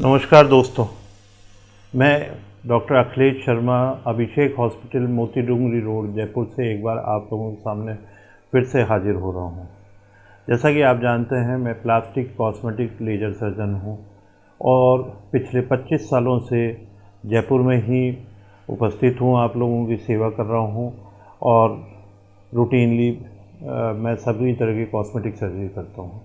नमस्कार दोस्तों, मैं डॉक्टर अखिलेश शर्मा अभिषेक हॉस्पिटल मोती डूंगरी रोड जयपुर से एक बार आप लोगों के सामने फिर से हाजिर हो रहा हूँ। जैसा कि आप जानते हैं, मैं प्लास्टिक कॉस्मेटिक लेजर सर्जन हूँ और पिछले 25 सालों से जयपुर में ही उपस्थित हूँ, आप लोगों की सेवा कर रहा हूँ और रूटीनली मैं सभी तरह की कॉस्मेटिक सर्जरी करता हूँ।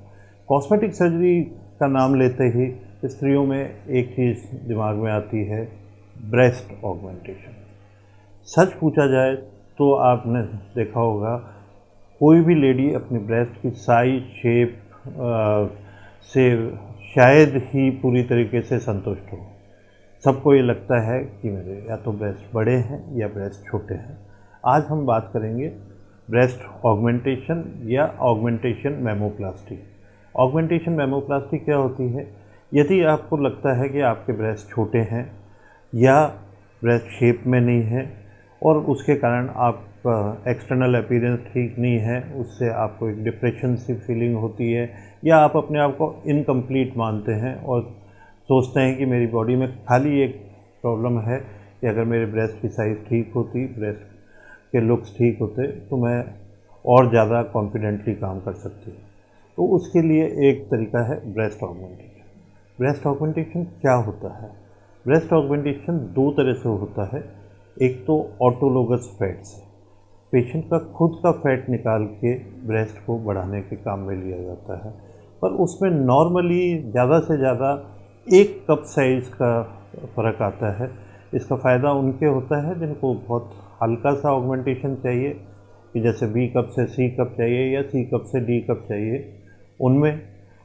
कॉस्मेटिक सर्जरी का नाम लेते ही स्त्रियों में एक चीज़ दिमाग में आती है, ब्रेस्ट ऑगमेंटेशन। सच पूछा जाए तो आपने देखा होगा, कोई भी लेडी अपनी ब्रेस्ट की साइज शेप से शायद ही पूरी तरीके से संतुष्ट हो। सबको ये लगता है कि मेरे या तो ब्रेस्ट बड़े हैं या ब्रेस्ट छोटे हैं। आज हम बात करेंगे ब्रेस्ट ऑगमेंटेशन या ऑगमेंटेशन मैमोप्लास्टी। ऑगमेंटेशन मैमोप्लास्टी क्या होती है? यदि आपको लगता है कि आपके ब्रेस्ट छोटे हैं या ब्रेस्ट शेप में नहीं है और उसके कारण आपका एक्सटर्नल अपीयरेंस ठीक नहीं है, उससे आपको एक डिप्रेशन सी फीलिंग होती है या आप अपने आप को इनकम्प्लीट मानते हैं और सोचते हैं कि मेरी बॉडी में खाली एक प्रॉब्लम है कि अगर मेरे ब्रेस्ट की साइज़ ठीक होती, ब्रेस्ट के लुक्स ठीक होते तो मैं और ज़्यादा कॉन्फिडेंटली काम कर सकती। तो उसके लिए एक तरीका है ब्रेस्ट ऑगमेंटेशन। ब्रेस्ट ऑगमेंटेशन क्या होता है? ब्रेस्ट ऑगमेंटेशन दो तरह से होता है। एक तो ऑटोलोगस फैट से, पेशेंट का खुद का फैट निकाल के ब्रेस्ट को बढ़ाने के काम में लिया जाता है, पर उसमें नॉर्मली ज़्यादा से ज़्यादा 1 कप साइज़ का फ़र्क आता है। इसका फ़ायदा उनके होता है जिनको बहुत हल्का सा ऑगमेंटेशन चाहिए, कि जैसे बी कप से सी कप चाहिए या सी कप से डी कप चाहिए उनमें,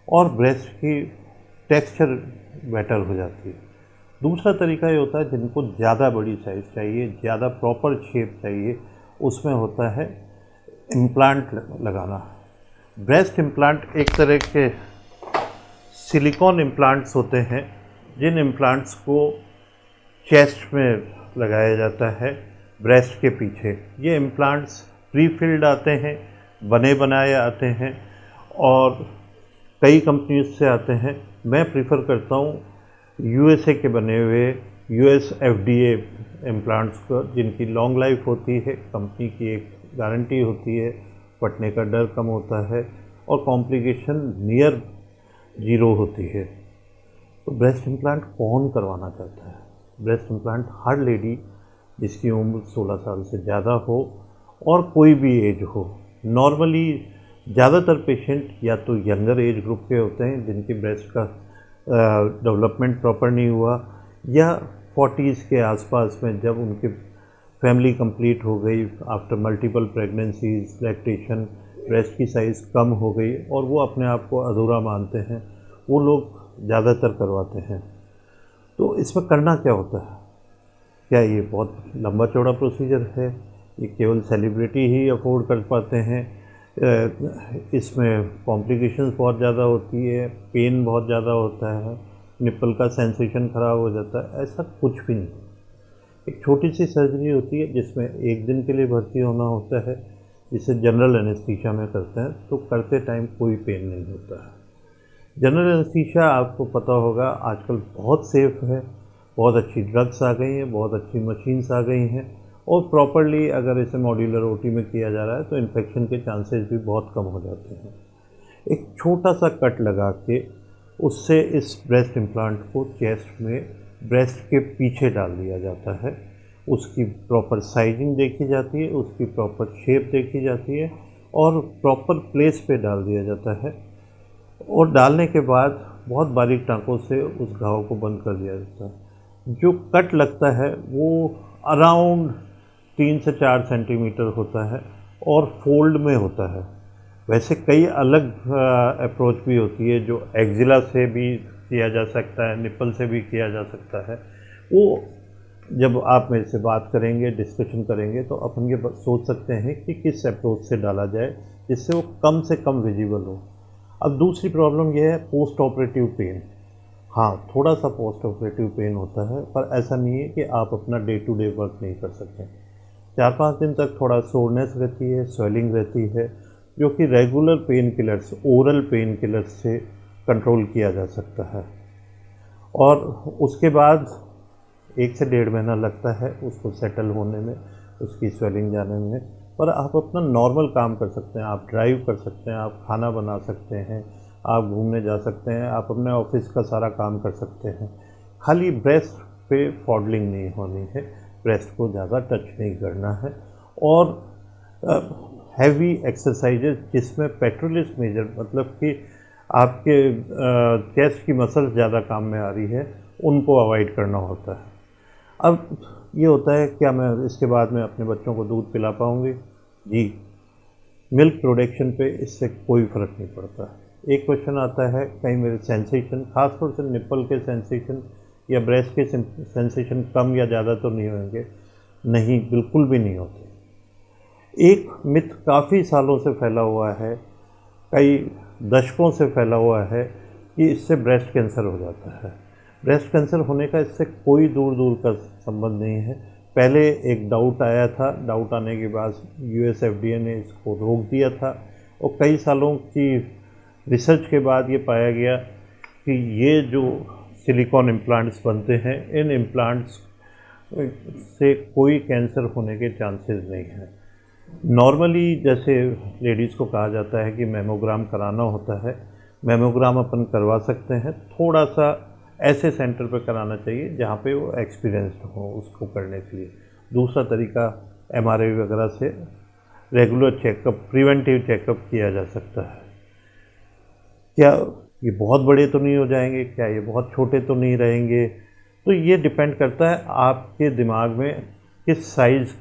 और ब्रेस्ट की टेक्सचर बेटर हो जाती है। दूसरा तरीका ये होता है जिनको ज़्यादा बड़ी साइज़ चाहिए, ज़्यादा प्रॉपर शेप चाहिए, उसमें होता है इम्प्लांट लगाना। ब्रेस्ट इम्प्लांट एक तरह के सिलिकॉन इम्प्लांट्स होते हैं, जिन इम्प्लांट्स को चेस्ट में लगाया जाता है ब्रेस्ट के पीछे। ये इम्प्लांट्स प्री फिल्ड आते हैं, बने बनाए आते हैं और कई कंपनीज से आते हैं। मैं प्रीफर करता हूँ यूएसए के बने हुए यूएस एफडीए इम्प्लांट्स को, जिनकी लॉन्ग लाइफ होती है, कंपनी की एक गारंटी होती है, फटने का डर कम होता है और कॉम्प्लिकेशन नियर ज़ीरो होती है। तो ब्रेस्ट इम्प्लांट कौन करवाना चाहता है? ब्रेस्ट इम्प्लांट हर लेडी जिसकी उम्र 16 साल से ज़्यादा हो और कोई भी एज हो। नॉर्मली ज़्यादातर पेशेंट या तो यंगर एज ग्रुप के होते हैं जिनकी ब्रेस्ट का डेवलपमेंट प्रॉपर नहीं हुआ, या 40s के आसपास में जब उनकी फैमिली कंप्लीट हो गई, after multiple pregnancies, lactation, breast की साइज़ कम हो गई और वो अपने आप को अधूरा मानते हैं, वो लोग ज़्यादातर करवाते हैं। तो इसमें करना क्या होता है? क्या ये बहुत लंबा चौड़ा प्रोसीजर है? ये केवल सेलिब्रिटी ही अफोर्ड कर पाते हैं? इसमें कॉम्प्लिकेशंस बहुत ज़्यादा होती है, पेन बहुत ज़्यादा होता है, निप्पल का सेंसेशन ख़राब हो जाता है? ऐसा कुछ भी नहीं। एक छोटी सी सर्जरी होती है जिसमें 1 दिन के लिए भर्ती होना होता है, जिसे जनरल एनेस्थीसिया में करते हैं, तो करते टाइम कोई पेन नहीं होता है। जनरल एनेस्थीसिया आपको पता होगा आजकल बहुत सेफ़ है, बहुत अच्छी ड्रग्स आ गई हैं, बहुत अच्छी मशीन्स आ गई हैं और प्रॉपरली अगर इसे मॉड्यूलर ओटी में किया जा रहा है तो इन्फेक्शन के चांसेस भी बहुत कम हो जाते हैं। एक छोटा सा कट लगा के उससे इस ब्रेस्ट इम्प्लांट को चेस्ट में ब्रेस्ट के पीछे डाल दिया जाता है। उसकी प्रॉपर साइजिंग देखी जाती है, उसकी प्रॉपर शेप देखी जाती है और प्रॉपर प्लेस पे डाल दिया जाता है, और डालने के बाद बहुत बारीक टाँकों से उस घाव को बंद कर दिया जाता है। जो कट लगता है वो अराउंड 3 से 4 सेंटीमीटर होता है और फोल्ड में होता है। वैसे कई अलग अप्रोच भी होती है, जो एक्जिला से भी किया जा सकता है, निप्पल से भी किया जा सकता है। वो जब आप मेरे से बात करेंगे, डिस्कशन करेंगे, तो अपन ये सोच सकते हैं कि किस अप्रोच से डाला जाए जिससे वो कम से कम विजिबल हो। अब दूसरी प्रॉब्लम ये है पोस्ट ऑपरेटिव पेन। हाँ, थोड़ा सा पोस्ट ऑपरेटिव पेन होता है, पर ऐसा नहीं है कि आप अपना डे टू डे वर्क नहीं कर सकते। 4-5 दिन तक थोड़ा सोरनेस रहती है, स्वेलिंग रहती है, जो कि regular pain killers, oral pain killers से कंट्रोल किया जा सकता है। और उसके बाद 1 से 1.5 महीना लगता है उसको सेटल होने में, उसकी स्वेलिंग जाने में। पर आप अपना नॉर्मल काम कर सकते हैं, आप ड्राइव कर सकते हैं, आप खाना बना सकते हैं, आप घूमने जा सकते हैं, आप अपने ऑफिस का सारा काम कर सकते हैं। खाली ब्रेस्ट पे फॉडलिंग नहीं होनी है, ब्रेस्ट को ज़्यादा टच नहीं करना है। और हैवी एक्सरसाइजेज जिसमें पेट्रोलिस मेजर मतलब कि आपके चेस्ट की मसल्स ज़्यादा काम में आ रही है, उनको अवॉइड करना होता है। अब ये होता है क्या मैं इसके बाद में अपने बच्चों को दूध पिला पाऊँगी? जी, मिल्क प्रोडक्शन पे इससे कोई फ़र्क नहीं पड़ता। एक क्वेश्चन आता है कहीं मेरे सेंसेशन, ख़ास तौर से निप्पल के सेंसेशन या ब्रेस्ट के सेंसेशन कम या ज़्यादा तो नहीं होंगे? नहीं, बिल्कुल भी नहीं होते। एक मिथ काफ़ी सालों से फैला हुआ है, कई दशकों से फैला हुआ है कि इससे ब्रेस्ट कैंसर हो जाता है। ब्रेस्ट कैंसर होने का इससे कोई दूर दूर का संबंध नहीं है। पहले एक डाउट आया था, डाउट आने के बाद यूएस एफडीए ने इसको रोक दिया था और कई सालों की रिसर्च के बाद ये पाया गया कि ये जो सिलिकॉन इम्प्लांट्स बनते हैं, इन इम्प्लांट्स से कोई कैंसर होने के चांसेस नहीं हैं। नॉर्मली जैसे लेडीज़ को कहा जाता है कि मैमोग्राम कराना होता है, मैमोग्राम अपन करवा सकते हैं, थोड़ा सा ऐसे सेंटर पर कराना चाहिए जहाँ पे वो एक्सपीरियंस्ड हो उसको करने के लिए। दूसरा तरीका एमआरआई वगैरह से रेगुलर चेकअप, प्रिवेंटिव चेकअप किया जा सकता है। क्या ये बहुत बड़े तो नहीं हो जाएंगे, क्या ये बहुत छोटे तो नहीं रहेंगे? तो ये डिपेंड करता है आपके दिमाग में किस साइज़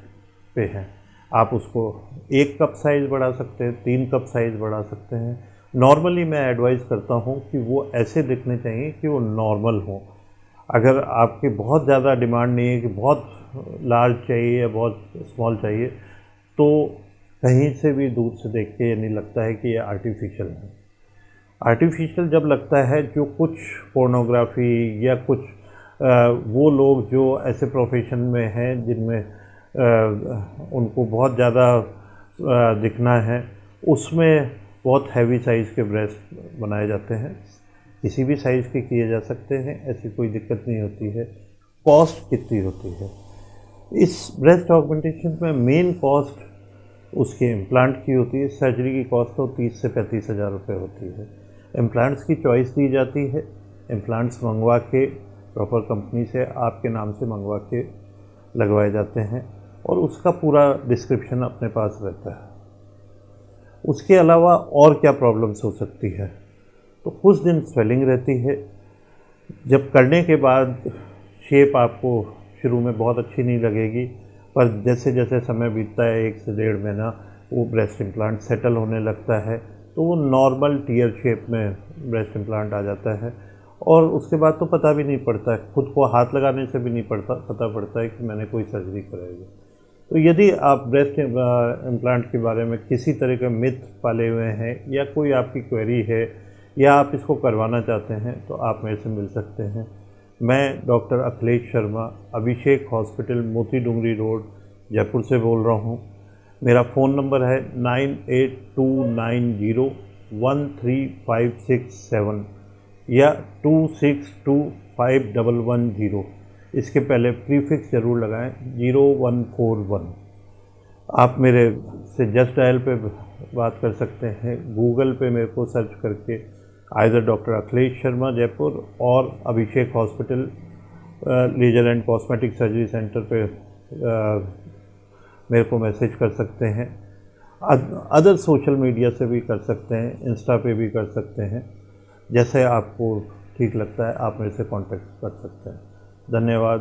पे है। आप उसको 1 कप साइज़ बढ़ा सकते हैं, 3 कप साइज़ बढ़ा सकते हैं। नॉर्मली मैं एडवाइस करता हूँ कि वो ऐसे दिखने चाहिए कि वो नॉर्मल हों। अगर आपकी बहुत ज़्यादा डिमांड नहीं है कि बहुत लार्ज चाहिए या बहुत स्मॉल चाहिए, तो कहीं से भी दूर से देख के ये नहीं लगता है कि ये आर्टिफिशियल है। आर्टिफिशियल जब लगता है जो कुछ पोर्नोग्राफी या कुछ वो लोग जो ऐसे प्रोफेशन में हैं जिनमें उनको बहुत ज़्यादा दिखना है, उसमें बहुत हैवी साइज़ के ब्रेस्ट बनाए जाते हैं। किसी भी साइज़ के किए जा सकते हैं, ऐसी कोई दिक्कत नहीं होती है। कॉस्ट कितनी होती है? इस ब्रेस्ट ऑगमेंटेशन में मेन कॉस्ट उसके इम्प्लांट की होती है। सर्जरी की कॉस्ट तो 30 से 35 हज़ार रुपये होती है। इम्प्लांट्स की चॉइस दी जाती है, इम्प्लांट्स मंगवा के प्रॉपर कंपनी से आपके नाम से मंगवा के लगवाए जाते हैं और उसका पूरा डिस्क्रिप्शन अपने पास रहता है। उसके अलावा और क्या प्रॉब्लम्स हो सकती है? तो कुछ दिन स्वेलिंग रहती है, जब करने के बाद शेप आपको शुरू में बहुत अच्छी नहीं लगेगी, पर जैसे जैसे समय बीतता है 1 से 1.5 महीना, वो ब्रेस्ट इम्प्लांट सेटल होने लगता है, तो वो नॉर्मल टीयर शेप में ब्रेस्ट इम्प्लांट आ जाता है और उसके बाद तो पता भी नहीं पड़ता है, खुद को हाथ लगाने से भी नहीं पता पड़ता है कि मैंने कोई सर्जरी कराई है। तो यदि आप ब्रेस्ट इम्प्लांट के बारे में किसी तरह का मिथ पाले हुए हैं या कोई आपकी क्वेरी है या आप इसको करवाना चाहते हैं, तो आप मेरे से मिल सकते हैं। मैं डॉक्टर अखिलेश शर्मा, अभिषेक हॉस्पिटल, मोती डूंगरी रोड, जयपुर से बोल रहा हूँ। मेरा फ़ोन नंबर है 9829013567 या 26251110। इसके पहले प्रीफिक्स ज़रूर लगाएं 0141। आप मेरे से जस्ट डायल पे बात कर सकते हैं। गूगल पे मेरे को सर्च करके आइदर डॉक्टर अखिलेश शर्मा जयपुर और Abhishek hospital laser and cosmetic surgery centre पे मेरे को मैसेज कर सकते हैं। अदर सोशल मीडिया से भी कर सकते हैं, इंस्टा पे भी कर सकते हैं। जैसे आपको ठीक लगता है आप मेरे से कांटेक्ट कर सकते हैं। धन्यवाद।